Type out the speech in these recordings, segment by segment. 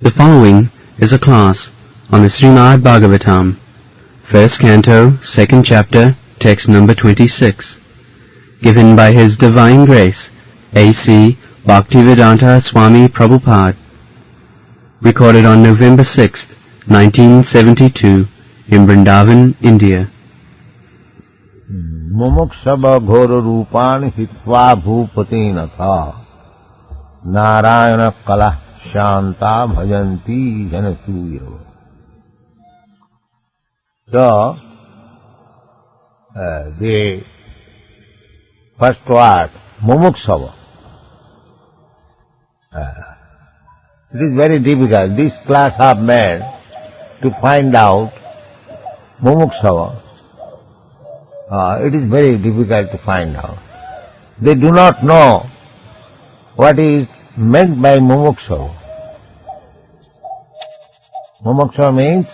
The following is a class on the Srimad Bhagavatam, first canto, second chapter, text number 26, given by His Divine Grace, A.C. Bhaktivedanta Swami Prabhupada, recorded on November 6th, 1972, in Vrindaban, India. Mumuksava ghora rupani hitva bhupatinatha Narayana kala shanta bhajanti janasuyo. So, the first word, mumuksava, it is very difficult. This class have made to find out mumuksava. It is very difficult to find out. They do not know what is meant by mumuksava. Mumuksava means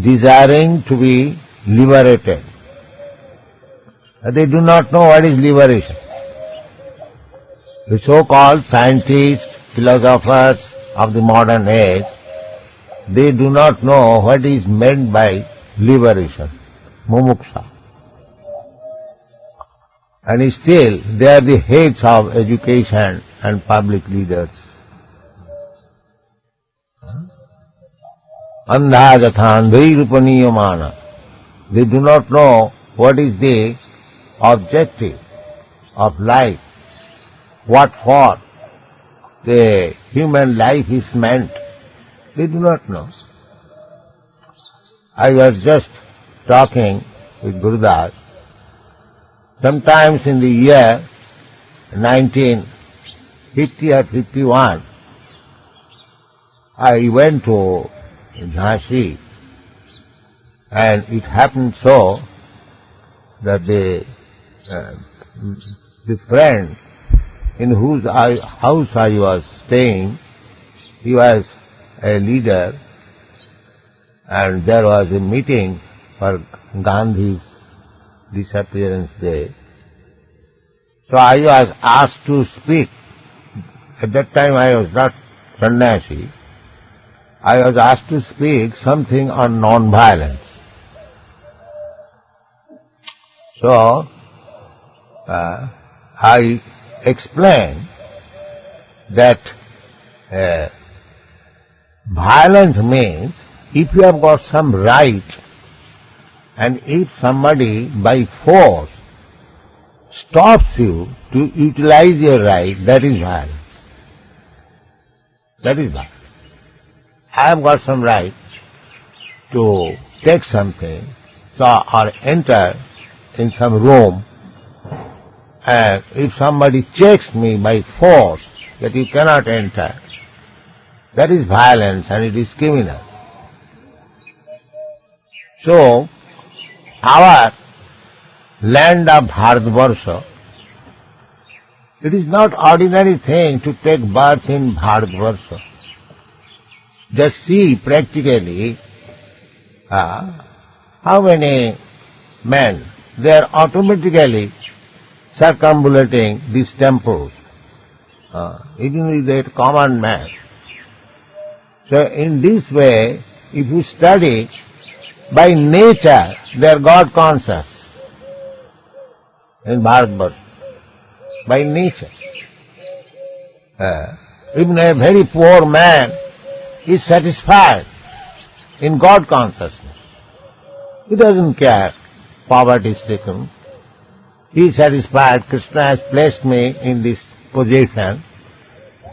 desiring to be liberated. They do not know what is liberation. The so-called scientists, philosophers of the modern age, they do not know what is meant by liberation, mumuksha. And still they are the heads of education and public leaders. Andha jathandhairupaniya. They do not know what is the objective of life, what for the human life is meant. They do not know. I was just talking with Gurudas. Sometimes in the year 1950 or 51, I went to Jhansi, and it happened so that the friend in whose house I was staying, he was a leader, and there was a meeting for Gandhi's disappearance day. So I was asked to speak. At that time I was not sannyasi. I was asked to speak something on non-violence. So I explained that violence means if you have got some right, and if somebody by force stops you to utilize your right, that is violence. That is violence. I have got some right to take something, or enter in some room, and if somebody checks me by force that you cannot enter, that is violence and it is criminal. So, our land of Bharatvarsha, it is not ordinary thing to take birth in Bharatvarsha. Just see practically how many men, they are automatically circumambulating these temples, even with a common man. So in this way, if you study, by nature they are God conscious in Bharatvarsha. By nature. Even a very poor man is satisfied in God consciousness. He doesn't care, poverty stricken. He is satisfied, Krishna has placed me in this position.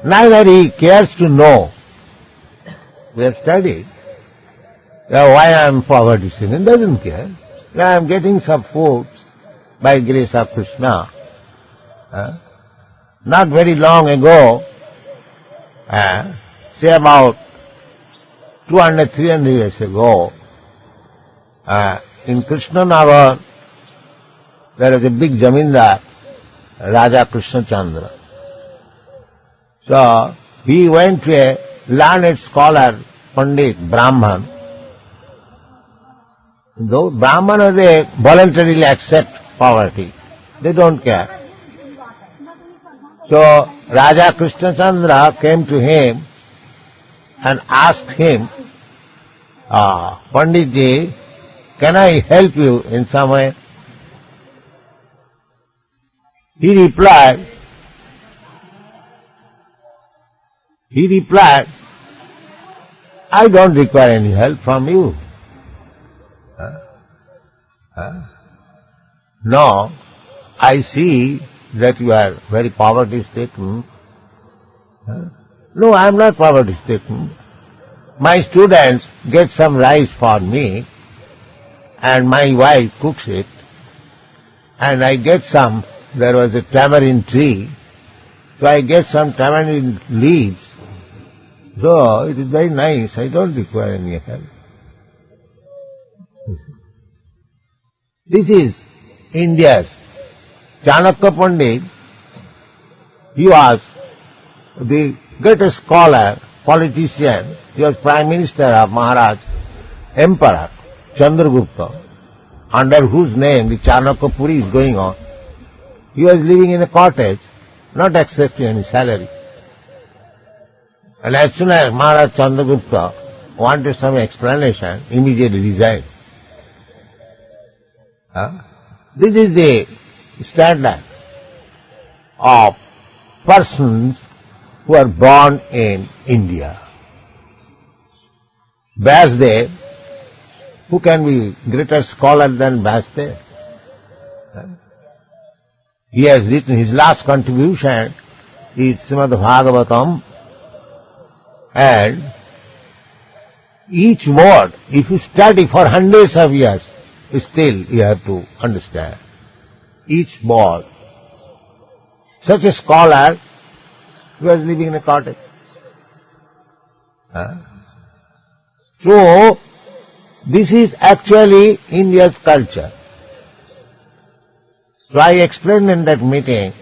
Neither he cares to know. We have studied why I am poverty stricken. He doesn't care. I am getting some food by grace of Krishna. Not very long ago, say about 200, 300 years ago, in Krishnanagar, there is a big Jamindar, Raja Krishna Chandra. So, he went to a learned scholar, Pandit, Brahman. Though Brahmanas, they voluntarily accept poverty. They don't care. So Raja Krishna Chandra came to him and asked him, Panditji, can I help you in some way? He replied, I don't require any help from you. No, I see that you are very poverty-stricken. No, I am not poverty-stricken. My students get some rice for me, and my wife cooks it, and I get some. There was a tamarind tree, so I get some tamarind leaves. So it is very nice. I don't require any help. This is India's Chanakya Pandit. He was the greatest scholar, politician. He was Prime Minister of Maharaj, Emperor Chandragupta, under whose name the Chanakya Puri is going on. He was living in a cottage, not accepting any salary. And as soon as Maharaj Chandragupta wanted some explanation, immediately resigned. This is the standard of persons who are born in India. Vyasadeva, who can be greater scholar than Vyasadeva? He has written his last contribution is Srimad Bhagavatam, and each word, if you study for hundreds of years, still you have to understand each word. Such a scholar who was living in a cottage. So, this is actually India's culture. So I explained in that meeting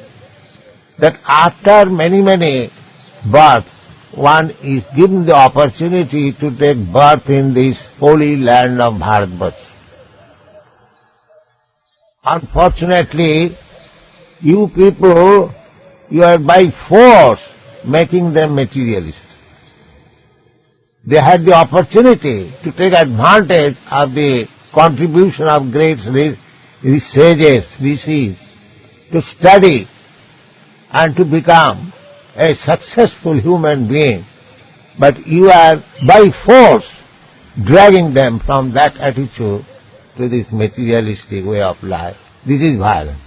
that after many births, one is given the opportunity to take birth in this holy land of Bharatvarsh. Unfortunately, you people, you are by force making them materialists. They had the opportunity to take advantage of the contribution of great sages, rishis, to study and to become a successful human being. But you are by force dragging them from that attitude to this materialistic way of life. This is violence.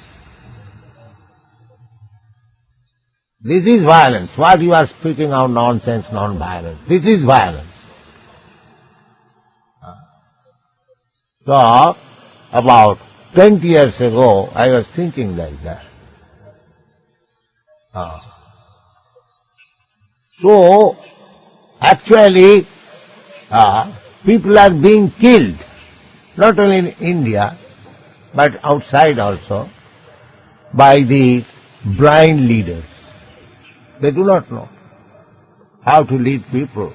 This is violence. What you are speaking of nonsense, non-violence. This is violence. So, about 20 years ago, I was thinking like that. So, actually, people are being killed, not only in India, but outside also, by these blind leaders. They do not know how to lead people,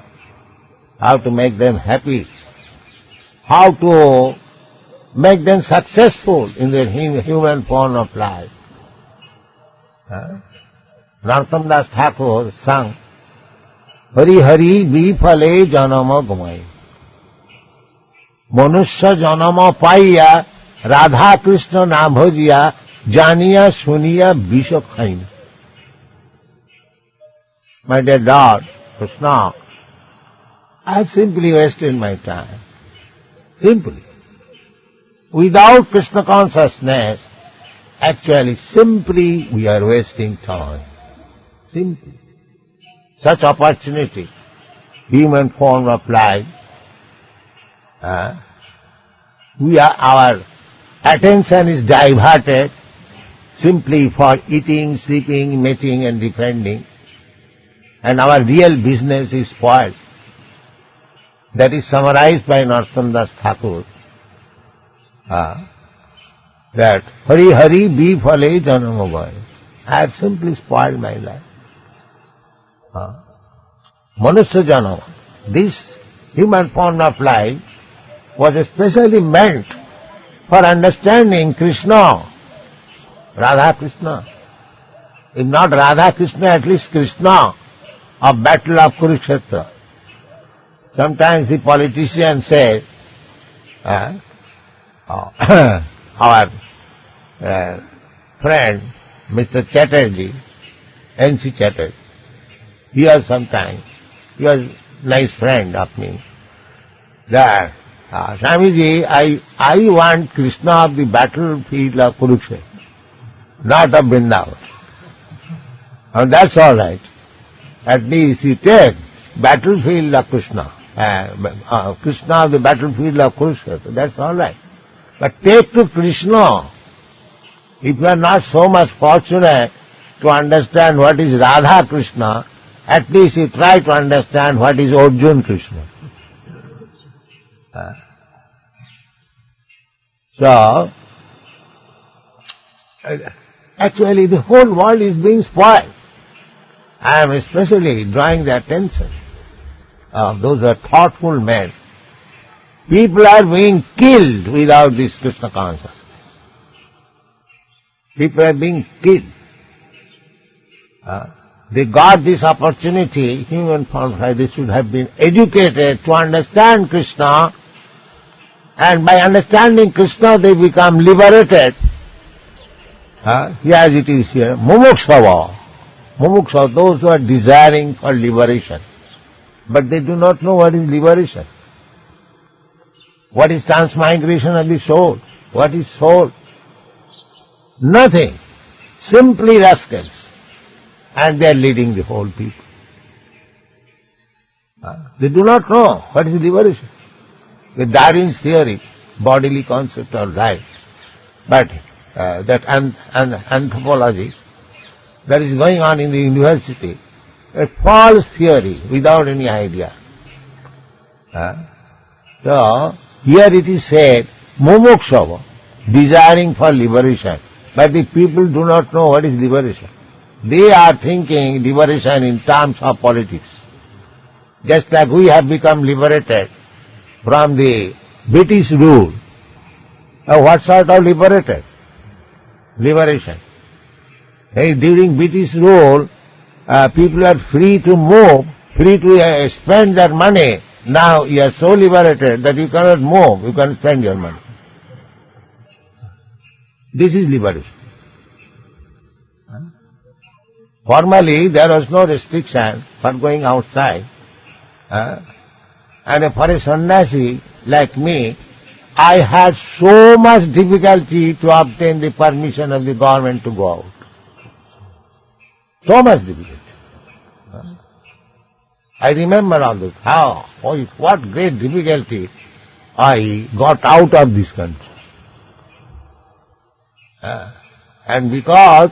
how to make them happy, how to make them successful in their human form of life. Narottam Das Thakur sang, Hari Hari Bifale Janama Gumai. Manusya Janama Paiya Radha Krishna Na Bhajiya Janiya Suniya Visha Khain. My dear Lord Krishna, I have simply wasted my time. Simply. Without Krishna consciousness, actually simply we are wasting time. Simply. Such opportunity, human form of life, our attention is diverted simply for eating, sleeping, mating and defending, and our real business is spoiled. That is summarized by Narottam Das Thakur, that Hari Hari Bifale Janamabhai. I have simply spoiled my life. Manusya Janama, this human form of life was especially meant for understanding Krishna, Radha Krishna. If not Radha Krishna, at least Krishna of battle of Kurukshetra. Sometimes the politician says, our friend Mr. Chatterjee, N.C. Chatterjee, he was a nice friend of me, that Swamiji, I want Krishna of the battlefield of Kurukshetra, not of Vrindaban. And that's all right. At least you take battlefield of Krishna, Krishna of the battlefield of Kurukshetra, that's all right. But take to Krishna. If you are not so much fortunate to understand what is Radha Krishna, at least you try to understand what is Arjuna Krishna. So, actually the whole world is being spoiled. I am especially drawing the attention of those who are thoughtful men. People are being killed without this Krishna consciousness. People are being killed. They got this opportunity, human forms, they should have been educated to understand Krishna, and by understanding Krishna they become liberated. As it is here, mumukshava. Mumukshava, those who are desiring for liberation. But they do not know what is liberation. What is transmigration of the soul? What is soul? Nothing. Simply rascals. And they are leading the whole people. They do not know what is liberation. The Darwin's theory, bodily concept, all right. But that anthropology that is going on in the university, a false theory without any idea. So, here it is said, mumukshava, desiring for liberation. But the people do not know what is liberation. They are thinking liberation in terms of politics. Just like we have become liberated from the British rule. What sort of liberated? Liberation. During British rule, people are free to move, free to spend their money. Now you are so liberated that you cannot move, you can spend your money. This is liberation. Formerly, there was no restriction for going outside. And for a sannyasi like me, I had so much difficulty to obtain the permission of the government to go out. So much difficulty. I remember all this. What great difficulty I got out of this country. And because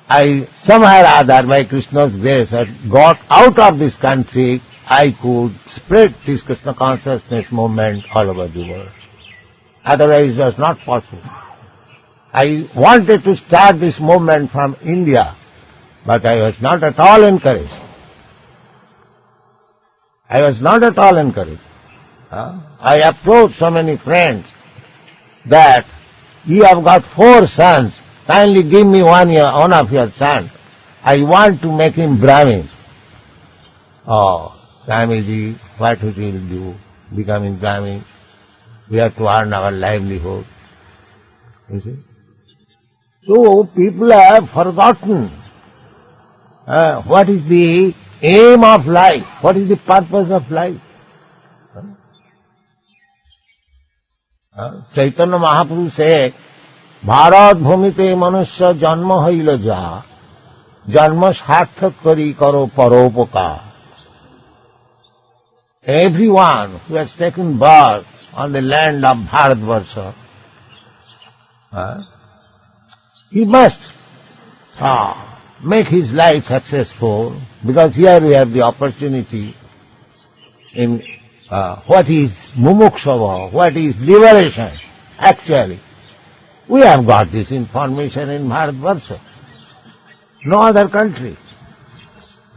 I somehow or other, by Krishna's grace, had got out of this country, I could spread this Krishna consciousness movement all over the world. Otherwise it was not possible. I wanted to start this movement from India, but I was not at all encouraged. I was not at all encouraged. I approached so many friends that you have got 4 sons, kindly give me one of your sons. I want to make him Brahmin. Swamiji, what we will do? Becoming Brahmin. We have to earn our livelihood. You see? So people have forgotten what is the aim of life, what is the purpose of life. Chaitanya Mahaprabhu said, Bharat bhumite manusya janma haila ja, janma sarthak kari karo paropakar. Everyone who has taken birth on the land of Bharatvarsha, he must make his life successful, because here we have the opportunity in what is mumukshava, what is liberation. Actually, we have got this information in Bharatvarsha, no other country.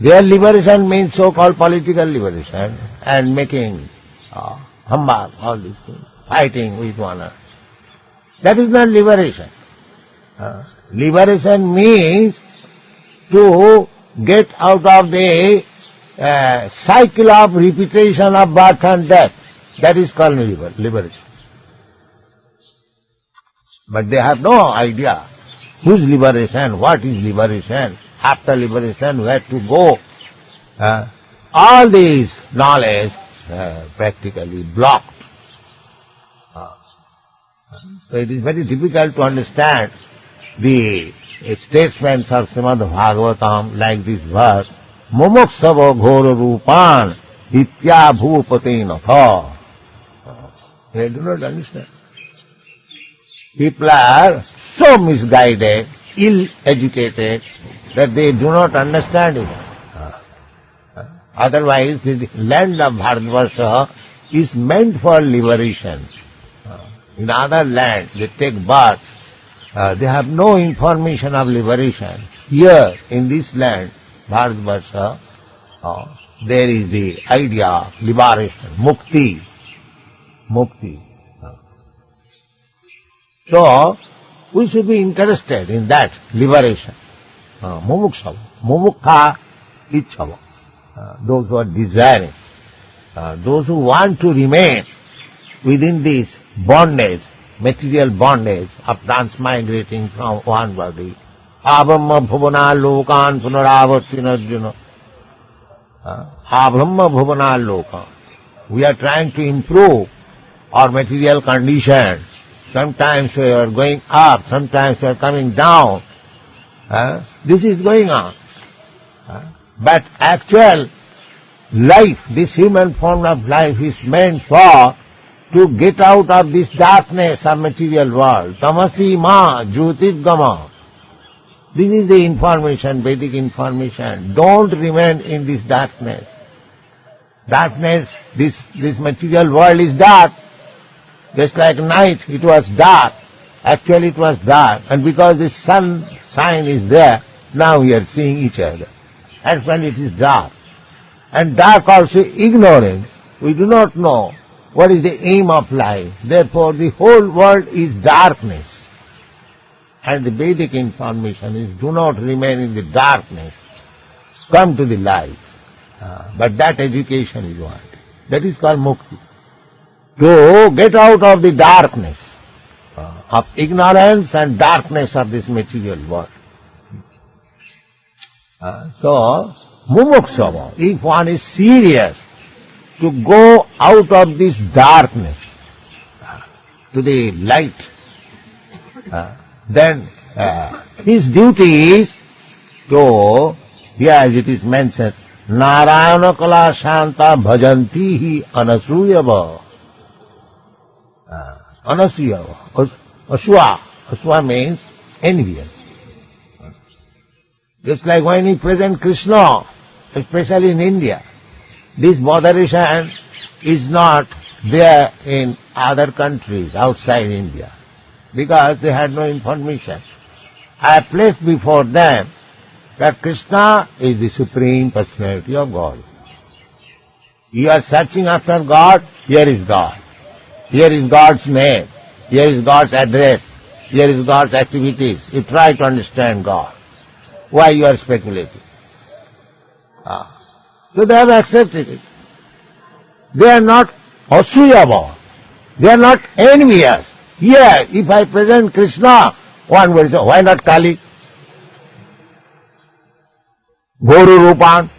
Their liberation means so-called political liberation and making humbug, all these things, fighting with one another. That is not liberation. Liberation means to get out of the cycle of repetition of birth and death. That is called liberation. But they have no idea whose liberation, what is liberation, after liberation where to go. All these knowledge practically blocked. So it is very difficult to understand the statements of Srimad Bhagavatam like this verse, Mumuksava ghora rupan ditya bhupatena tha. They do not understand. People are so misguided, ill-educated, that they do not understand it. Otherwise, the land of Bharatvarsha is meant for liberation. In other lands, they take birth. They have no information of liberation. Here, in this land, Bharatvarsha, there is the idea of liberation, mukti. Mukti. So, we should be interested in that liberation. Mumukshava. Mumukha ichhava. Those who are desiring. Those who want to remain within this bondage, material bondage of transmigrating from one body. Abrahma bhuvana lokan punaravartinarjuna. Abrahma bhuvana lokan. We are trying to improve our material condition. Sometimes we are going up, sometimes we are coming down. This is going on. But actual life, this human form of life is meant for to get out of this darkness of material world. Tamasi ma jyotirgama. This is the information, Vedic information. Don't remain in this darkness. Darkness, this material world is dark. Just like night, it was dark. Actually it was dark. And because the sun sign is there, now we are seeing each other. And when it is dark. And dark also ignorant. We do not know what is the aim of life. Therefore the whole world is darkness. And the Vedic information is do not remain in the darkness. Come to the light. But that education is wanted. That is called mukti. To get out of the darkness of ignorance and darkness of this material world. So, mumukshava, if one is serious to go out of this darkness to the light, then his duty is to, here as it is mentioned, Narayana kala shanta bhajanti hi anasuyava. Anasuyava. Aswa. Aswa means envious. Just like when he present Krishna, especially in India, this moderation is not there in other countries outside India, because they had no information. I placed before them that Krishna is the Supreme Personality of God. You are searching after God, here is God. Here is God's name. Here is God's address. Here is God's activities. You try to understand God. Why you are speculating? So they have accepted it. They are not asuyava. They are not envious. Here, if I present Krishna, one will say, why not Kali? Guru Rupan.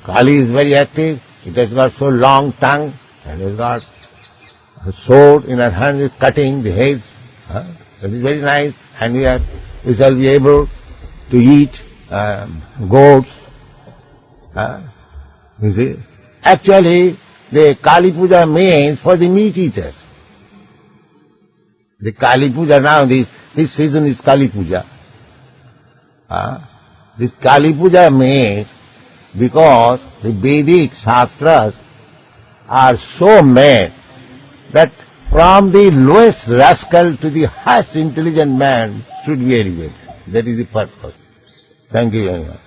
Kali is very active. It has got so long tongue and has got a sword in her hand, is cutting the heads. That is very nice. And we shall be able to eat goats. You see? Actually, the Kali Puja means for the meat eaters. The Kali Puja now, this season is Kali Puja. This Kali Puja means because the Vedic Shastras are so made that from the lowest rascal to the highest intelligent man should be elevated. That is the purpose. Thank you very much.